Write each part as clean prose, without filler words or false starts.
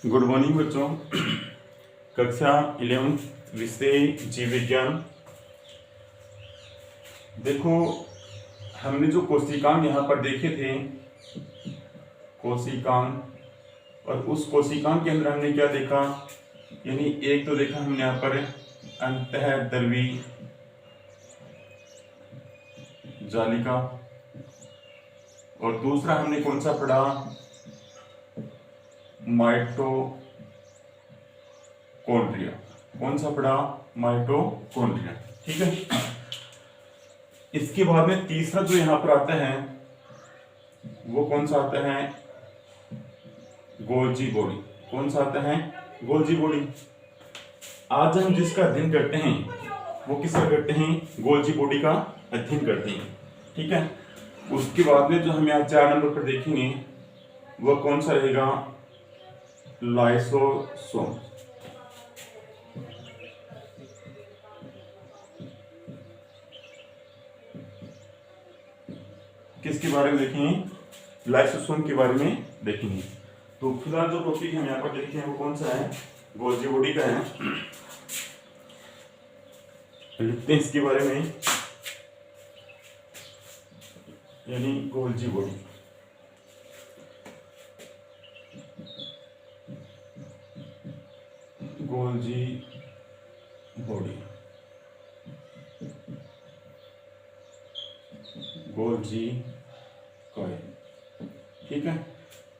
Good morning बच्चों। कक्षा 11 विषय जीव विज्ञान। देखो, हमने जो कोशिकांग यहाँ पर देखे थे, कोशिकांग, और उस कोशिकांग के अंदर हमने क्या देखा, यानी एक तो देखा हमने यहाँ पर अंतःद्रवी जालिका, और दूसरा हमने कौन सा पढ़ा, माइटोकॉन्ड्रिया। कौन सा पढ़ा, माइटोकॉन्ड्रिया। ठीक है। इसके बाद में तीसरा जो यहां पर आता है वो कौन सा आता है, गोल्जी बॉडी। कौन सा आता है, गोल्जी बॉडी। आज हम जिसका अध्ययन करते हैं वो किसका करते हैं, गोल्जी बॉडी का अध्ययन करते हैं। ठीक है। उसके बाद में जो हम यहाँ 4 नंबर पर देखेंगे वो कौन सा रहेगा, लाइसोसोम। किसके बारे में देखेंगे, लाइसोसोम के बारे में देखेंगे। तो फिलहाल जो टॉपिक हम यहाँ पर देखे हैं वो कौन सा है, गोल्जी बॉडी का है। लिखते हैं इसके बारे में, यानी Golgi body. Golgi body, Golgi coil. ठीक है।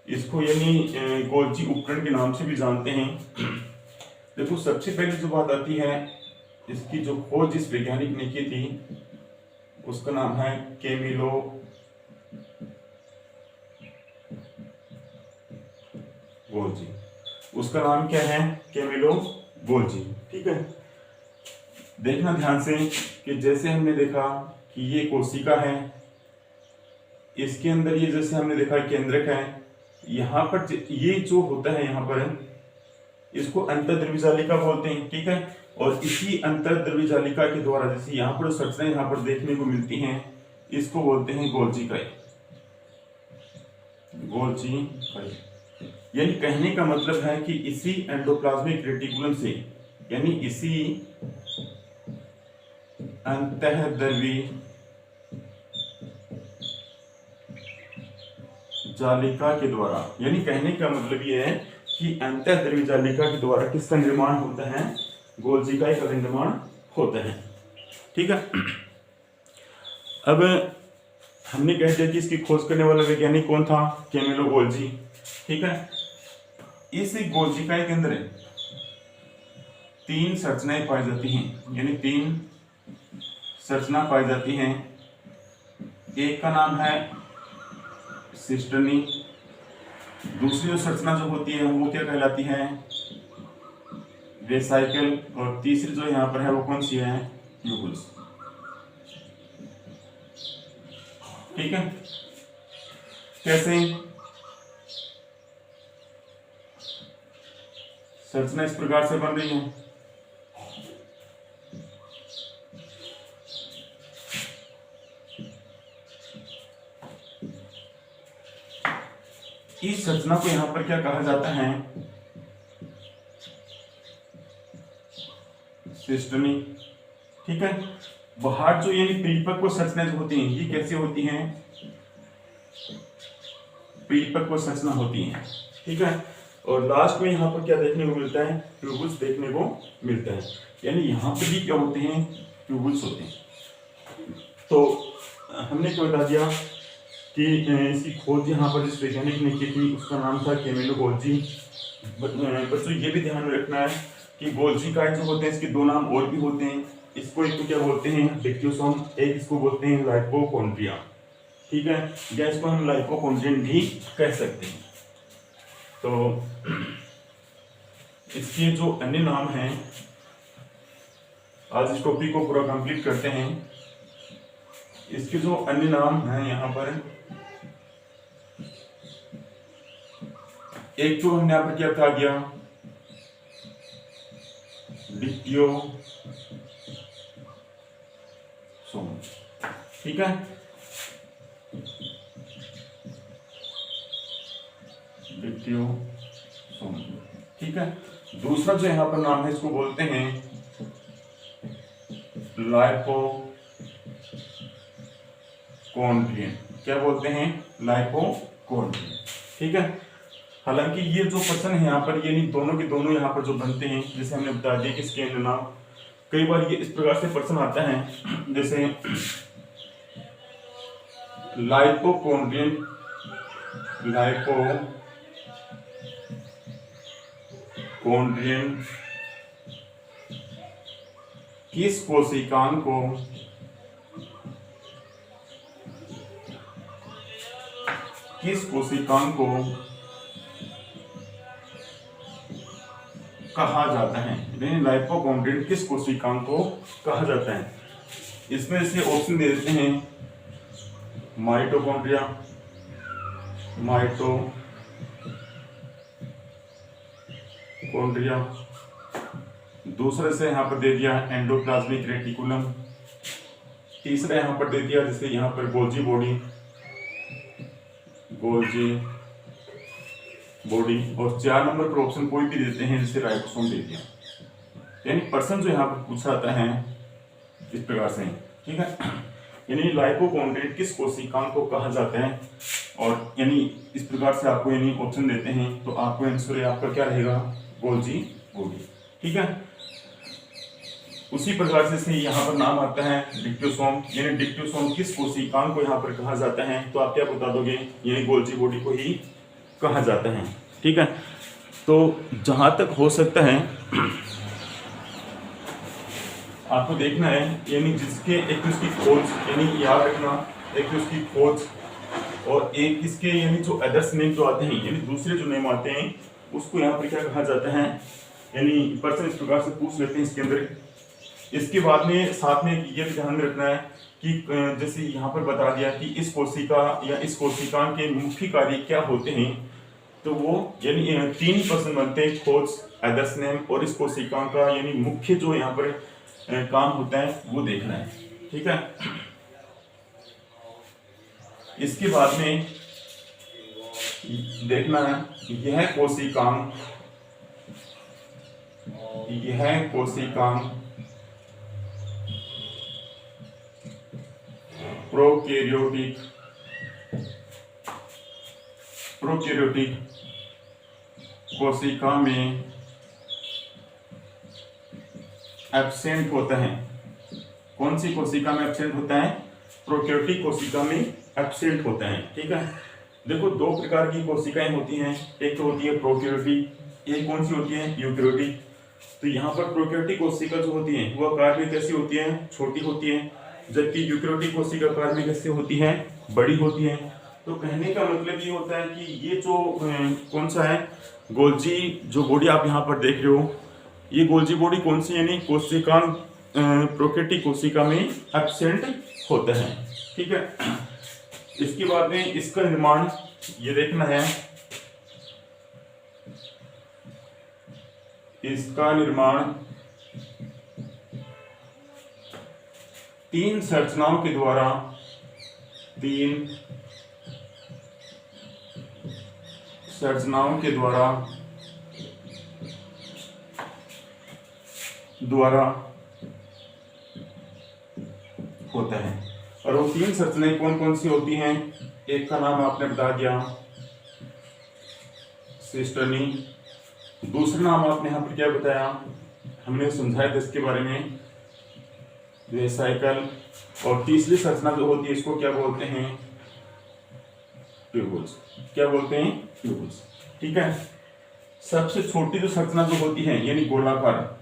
इसको यानी गोल्जी उपकरण के नाम से भी जानते हैं। देखो, सबसे पहले जो बात आती है, इसकी जो खोज जिस वैज्ञानिक ने की थी उसका नाम है कैमिलो गोल्जी। उसका नाम क्या है, कैमिलो गोल्जी। ठीक है। देखना ध्यान से कि जैसे हमने देखा कि ये कोशिका है, इसके अंदर ये जैसे हमने देखा केंद्रक है, यहाँ पर ये जो होता है यहाँ पर इसको अंतःद्रवी जालिका बोलते हैं। ठीक है। और इसी अंतःद्रवी जालिका के द्वारा जैसे यहाँ पर संरचनाएं यहाँ पर देखने को मिलती हैं, इसको बोलते हैं गोल्जी काई। गोल्जी काई यानी कहने का मतलब है कि इसी एंडोप्लाज्मिक रेटिकुलम से, यानी इसी अंतःद्रवी जालिका के द्वारा, यानी कहने का मतलब ये है कि अंतःद्रवी जालिका के द्वारा किसका निर्माण होता है, गोल्जी काई का निर्माण होता है। ठीक है। अब हमने कह दिया कि इसकी खोज करने वाला वैज्ञानिक कौन था, कैमिलो गोल्जी। ठीक है। इस गोल्जी काई के अंदर 3 संरचनाएं पाई जाती हैं, यानी 3 संरचना पाई जाती हैं। एक का नाम है सिस्टनी, दूसरी जो संरचना जो होती है वो क्या कहलाती है, वेसाइकल, और तीसरी जो यहाँ पर है वो कौन सी है, यूबुल्स। ठीक है। कैसे संरचना इस प्रकार से बन रही है। इस संरचना को यहां पर क्या कहा जाता है, सिस्टनी। ठीक है। बाहर जो यानी परिपक्व संरचना जो होती हैं ये कैसे होती हैं, परिपक्व संरचना होती हैं। ठीक है। और लास्ट में यहाँ पर क्या देखने को मिलता है, ट्यूबुल्स देखने को मिलता है, यानी यहाँ पर भी क्या होते हैं, ट्यूबुल्स होते हैं। तो हमने क्या बता दिया कि इसकी खोज यहाँ पर जिस वैज्ञानिक ने की थी उसका नाम था कैमिलो गोल्जी। बच्चों ये भी ध्यान में रखना है कि गोल्जी काई जो होते हैं इसके 2 नाम और भी होते हैं। इसको एक तो क्या बोलते हैं, डिक्टियोसोम, एक इसको बोलते हैं लाइपोकॉन्ड्रिया। ठीक है। या इसको हम लाइपोकॉन्ड्रियन भी कह सकते हैं। तो इसके जो अन्य नाम हैं, आज इस टॉपिक को पूरा कंप्लीट करते हैं। इसके जो अन्य नाम हैं यहाँ पर, एक तो हमने यहाँ पर क्या कहा गया, डिक्टियोसोम। ठीक है। डिक्टियोसोम। लाइपोसोम। ठीक है, दूसरा जो यहाँ पर नाम है इसको बोलते हैं लाइपोकॉन्ड्रियन। क्या बोलते हैं? लाइपोकॉन्ड्रियन। ठीक है, हालांकि ये जो पर्सन है यहाँ पर ये नहीं, दोनों के दोनों यहाँ पर जो बनते हैं, जैसे हमने बता दिया कि इसके नाम कई बार ये इस प्रकार से पर्सन आता है, जैसे लाइपोकॉन्ड्रियन, लाइपोकॉन्ड्रियन किस कोशिकांग को कहा जाता है? लाइपोकॉन्ड्रियन किस कोशिकांग को कहा जाता है? इसमें से ऑप्शन दे देते हैं, माइटोकॉन्ड्रिया, दूसरे से यहाँ पर दे दिया एंडोप्लाज्मिक रेटिकुलम, तीसरा यहाँ पर दे दिया जैसे यहाँ पर गोल्जी बॉडी, और 4 नंबर पर ऑप्शन कोई भी देते हैं जैसे राइबोसोम दे दिया। यानी पर्सन जो यहाँ पर पूछा जाता है इस प्रकार से। ठीक है, यानी लाइपोकॉन्ड्रियन किस कोशिकांग को कहा जाता है, और यानी इस प्रकार से आपको यानी ऑप्शन देते हैं, तो आपको आंसर आपका क्या रहेगा? Golgi body. ठीक है, उसी प्रकार से यहाँ पर नाम आता है डिक्टोसोम, यानी डिक्टोसोम किस कोशिकांग को यहाँ पर कहा जाता है, तो आप क्या बता दोगे? यानी गोल्जी बॉडी को ही कहा जाता है। ठीक है, तो जहाँ तक हो सकता है आपको देखना है, यानी जिसके एक उसकी खोज, यानी याद रखना, एक उसकी खोज और एक इसके यानी जो अदर्स नेम जो आते हैं, यानी दूसरे जो नेम आते हैं उसको यहाँ पर क्या कहा जाता है, यानी पर्सन इस प्रकार से पूछ लेते हैं इसके अंदर। इसके बाद में साथ में ये भी ध्यान में रखना है कि जैसे यहाँ पर बता दिया कि इस कोशिका या इस कोशिका के मुख्य कार्य क्या होते हैं, तो वो यानी 3 पर्सन बनते हैं, खोज, अदर्स नेम और इस कोशिका का यानी मुख्य जो यहाँ पर काम होता है वो देखना है। ठीक है, इसके बाद में देखना है यह कोशिकांग प्रोकैरियोटिक कोशिका में एब्सेंट होता है। कौन सी कोशिका में एब्सेंट होता है? प्रोकैरियोटिक कोशिका में एब्सेंट होता है। ठीक है, देखो 2 प्रकार की कोशिकाएं होती हैं, एक तो होती है प्रोकैरियोटिक, एक कौन सी होती है? यूकैरियोटिक। तो यहाँ पर प्रोकैरियोटिक कोशिका जो होती है वो आकार में कैसी होती है? छोटी होती है, जबकि यूकैरियोटिक कोशिका आकार में कैसे होती है? बड़ी होती है। तो कहने का मतलब ये होता है कि ये जो कौन सा है गोल्जी जो बॉडी आप यहाँ पर देख रहे हो, ये गोल्जी बॉडी कौन सी, यानी कोशिकांग प्रोकैरियोटिक कोशिका में एब्सेंट होता है। ठीक है, इसके बाद में इसका निर्माण ये देखना है, इसका निर्माण 3 संरचनाओं के द्वारा, 3 संरचनाओं के द्वारा होता है। और वो 3 संरचनाएं कौन कौन सी होती हैं? एक का नाम आपने बता दिया सिस्टर्नी, दूसरा नाम आपने यहाँ पर क्या बताया, हमने समझाया था इसके बारे में, वेसाइकल, और तीसरी संरचना जो होती है इसको क्या बोलते हैं? ट्यूबुल्स। क्या बोलते हैं? ट्यूबुल्स। ठीक है, सबसे छोटी जो संरचना जो होती है यानी गोलाकार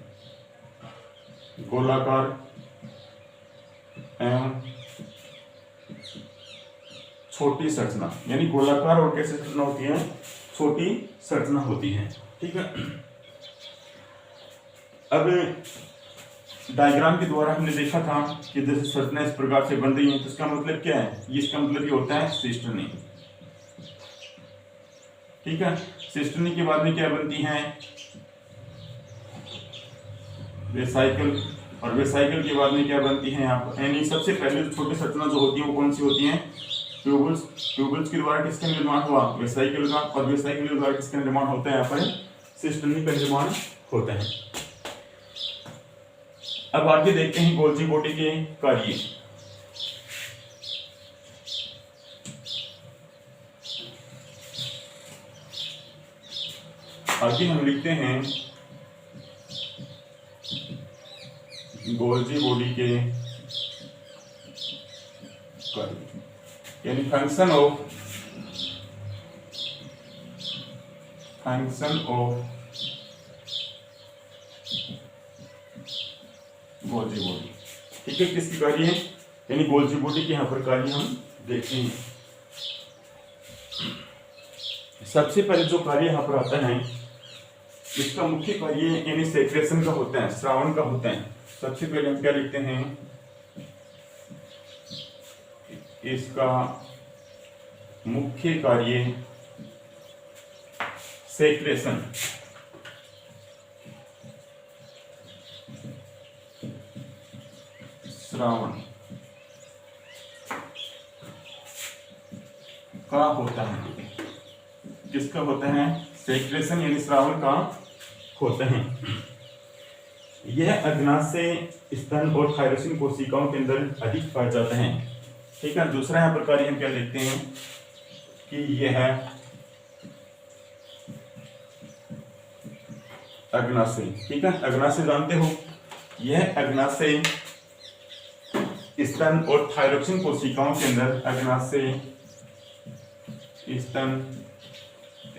एवं छोटी संरचना, यानी गोलाकार और कैसी संरचना होती है? छोटी संरचना होती है। ठीक है, अब डायग्राम के द्वारा हमने देखा था कि जैसे संरचना इस प्रकार से बन रही है, तो इसका मतलब क्या है? इसका मतलब ये होता है सिस्टर्नी। ठीक है, सिस्टर्नी के बाद में क्या बनती है? वेसाइकल, और वेसाइकल के बाद में क्या बनती है? यानी सबसे पहले जो छोटी संरचना जो होती है वो कौन सी होती है? ट्यूबल्स के द्वारा किसका निर्माण हुआ, वेसिकल का, और वेसिकल के द्वारा किसका निर्माण होता है, यहाँ पर सिस्टर्नी का निर्माण होता है। अब आगे देखते हैं गोल्जी बॉडी के कार्य। आगे हम लिखते हैं गोल्जी बॉडी के कार्य, यानी फंक्शन ऑफ गोल्जी बॉडी। ठीक है, किसकी कार्य है, यानी गोल्जी बॉडी के यहाँ पर कार्य हम देखते हैं। सबसे पहले जो कार्य यहाँ पर आता है, इसका मुख्य कार्य यानी सेक्रेशन का होता है, श्रावण का होता है। सबसे पहले हम क्या लिखते हैं, इसका मुख्य कार्य सेक्रेशन, श्रावण का होता है। किसका होता है, सेक्रेशन यानी श्रावण का होता है। यह अग्नाशय, स्तन और थायरोसिन कोशिकाओं के अंदर अधिक पाया जाता है। ठीक है, दूसरा यहाँ पर कार्य हम क्या लिखते हैं कि यह अग्नाशय, ठीक है, अग्नाशय जानते हो, यह अग्नाशय स्तन और थायरोसिन कोशिकाओं के अंदर, अग्नाशय स्तन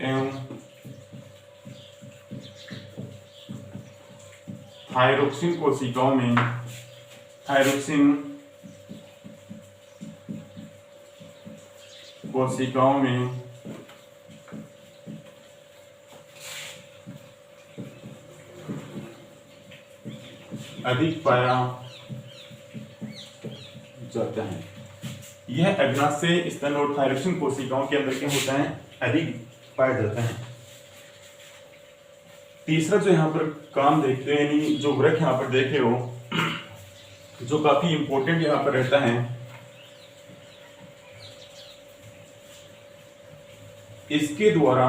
एवं थायरोक्सिन कोशिकाओं में, थायरोक्सिन कोशिकाओं में अधिक पाया जाता है। यह अग्नाशय स्तन और थायरोक्सिन कोशिकाओं के अंदर क्या होता है, अधिक पाया जाता है। तीसरा जो यहाँ पर काम देखते हैं, यानी जो वृक्क यहाँ पर देखे हो, जो काफी इंपॉर्टेंट यहाँ पर रहता है, इसके द्वारा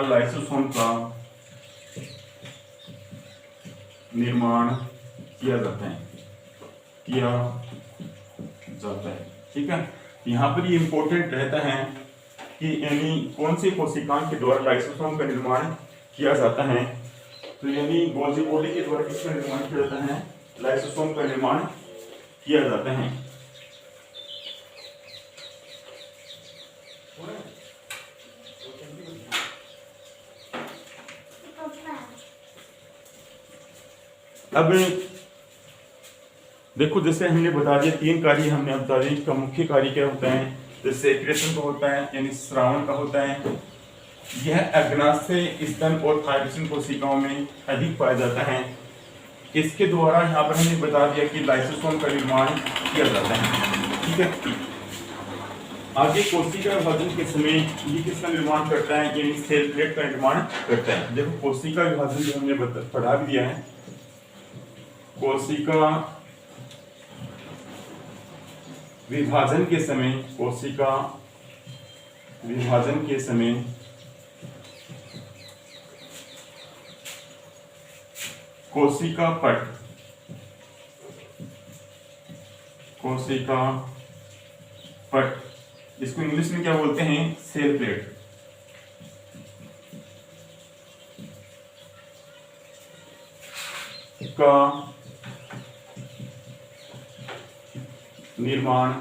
लाइसोसोम का निर्माण किया जाता है। ठीक है, यहाँ पर ये इंपॉर्टेंट रहता है कि यानी कौन सी कोशिकाओं के द्वारा लाइसोसोम का निर्माण किया जाता है। तो यानी गोल्जी बॉडी के द्वारा किसका निर्माण किया जाता है, लाइसोसोम का निर्माण किया जाता है। अब देखो, जैसे हमने बता दिया, तीन कार्य हमने बता दिए। इसका मुख्य कार्य क्या होता है, तो सेक्रेशन का होता है, यानी श्रावण का होता है। यह अग्नाशय स्तन और थायरोसिन कोशिकाओं में अधिक पाया जाता है। इसके द्वारा यहाँ पर हमने बता दिया कि लाइसोसोम का निर्माण किया जाता है। ठीक है, आगे कोशिका विभाजन के समय ये किसका निर्माण करता है, यानी सेल प्लेट का निर्माण करता है। देखो, कोशिका विभाजन जो हमने पढ़ा भी दिया है, कोशिका विभाजन के समय, कोशिका पट, इसको इंग्लिश में क्या बोलते हैं, सेल प्लेट। का निर्माण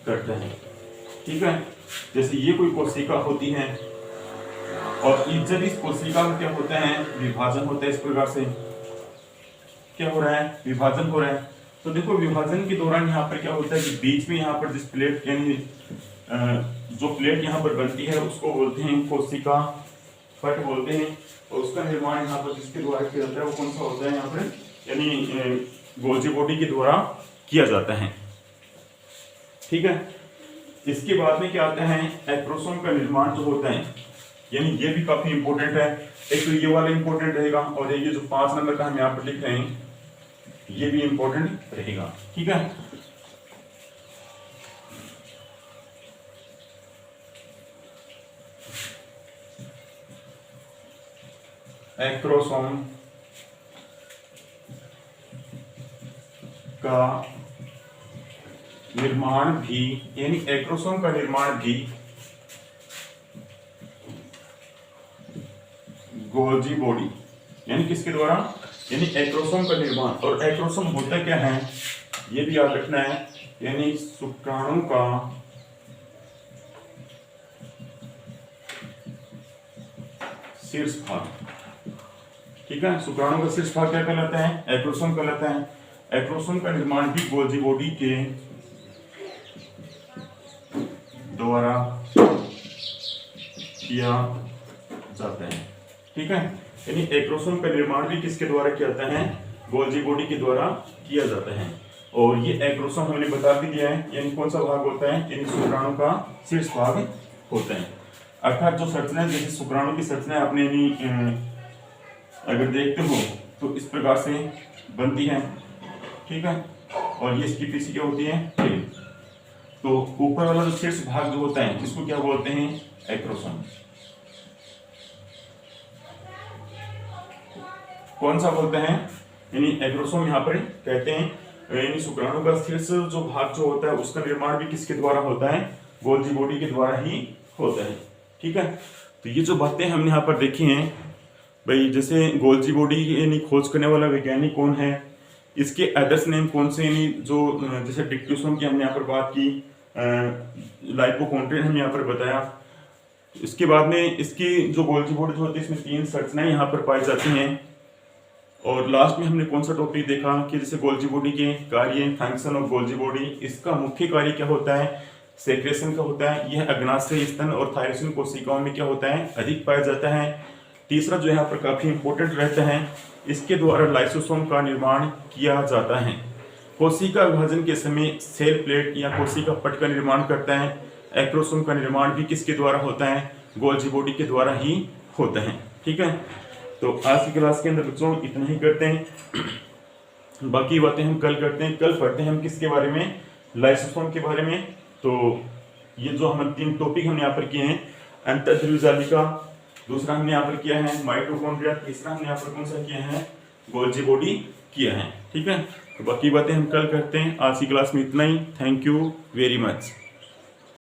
करते हैं। ठीक है, जैसे ये कोई कोशिका होती है और जब इस कोशिका में क्या होता है, विभाजन होता है। इस प्रकार से क्या हो रहा है, विभाजन हो रहा है। तो देखो, विभाजन के दौरान यहाँ पर क्या होता है कि बीच में यहाँ पर जिस प्लेट, यानी जो प्लेट यहाँ पर बनती है उसको बोलते हैं कोशिका पट बोलते हैं। और उसका निर्माण यहाँ पर जिसके द्वारा किया जाता है वो कौन सा होता है, यहाँ पर यानी गोल्जी बॉडी के द्वारा किया जाता है। ठीक है, इसके बाद में क्या आता है, एक्रोसोम का निर्माण जो होता है, यानी ये भी काफी इंपॉर्टेंट है। एक तो ये वाला इंपॉर्टेंट रहेगा और ये जो 5 नंबर का हम यहाँ पर लिख रहे हैं ये भी इंपॉर्टेंट रहेगा। ठीक है, एक्रोसोम का निर्माण भी, यानी एक्रोसोम का निर्माण भी गोल्जी बॉडी, यानी किसके द्वारा, यानी एक्रोसोम का निर्माण। और एक्रोसोम होता क्या है ये भी याद रखना है, यानी शुक्राणु का शीर्ष भाग। ठीक है, शुक्राणु का शीर्ष भाग क्या कहलाता है, एक्रोसोम कहलाता है। एक्रोसोम का निर्माण भी गोल्जी बॉडी के द्वारा किया जाता है। ठीक है, यानी एक्रोसोम का निर्माण भी किसके द्वारा किया जाता है, गोल्जी बॉडी के द्वारा किया जाता है। और ये एक्रोसोम हमने बता भी दिया है, यानी कौन सा भाग होता है, यानी शुक्राणु का शीर्ष भाग होता है। अर्थात जो संरचना, जैसे शुक्राणु की संरचना आपने अगर देखते हो तो इस प्रकार से बनती है। ठीक है, और ये इसकी पीछे क्या होती है, टेल। तो ऊपर वाला जो शीर्ष भाग जो होता है इसको क्या बोलते हैं, एक्रोसोम। कौन सा बोलते हैं, यानी एक्रोसोम यहाँ पर कहते हैं, यानी शुक्राणु का शीर्ष जो भाग जो होता है उसका निर्माण भी किसके द्वारा होता है, गोल्जी बॉडी के द्वारा ही होता है। ठीक है, तो ये जो बातें हमने यहाँ पर देखी हैं भाई, जैसे गोल्जी बॉडी यानी खोज करने वाला वैज्ञानिक कौन है, इसके अदर्स नेम कौन से, यानी जो जैसे डिक्टोसोम की हमने यहाँ पर बात की, लाइपोकॉन्ड्रियन हमने यहाँ पर बताया। इसके बाद में इसकी जो गोल्जी बॉडी जो होती है इसमें 3 संरचनाएं यहाँ पर पाई जाती हैं। और लास्ट में हमने कौन सा टॉपिक देखा कि जैसे गोल्जी बॉडी के कार्य, फंक्शन ऑफ गोल्जी बॉडी, इसका मुख्य कार्य क्या होता है, सेक्रेशन का होता है। यह अग्नाशय स्तन और थायरोसिन कोशिकाओं में क्या होता है, अधिक पाया जाता है। तीसरा जो यहाँ पर काफी इंपॉर्टेंट रहता है, इसके द्वारा लाइसोसोम का निर्माण किया जाता है। कोशिका विभाजन के समय सेल प्लेट या कोशिका पट का निर्माण करता है। एक्रोसोम का निर्माण भी किसके द्वारा होता है, गोल्जी बॉडी के द्वारा ही होता है। ठीक है, तो आज की क्लास के अंदर बच्चों इतना ही करते हैं, बाकी बातें हम कल करते हैं। कल पढ़ते हैं हम किसके बारे में, लाइसोसोम के बारे में। तो ये जो हम 3 टॉपिक हमने यहाँ पर किए हैं, अंतःध्रुवी जालिका, दूसरा हमने यहाँ पर किया है माइटोकॉन्ड्रिया, तीसरा हमने यहाँ पर कौन सा किया है, गोल्जी बॉडी किया है। ठीक है, तो बाकी बातें हम कल करते हैं। आज की क्लास में इतना ही। Thank you very much.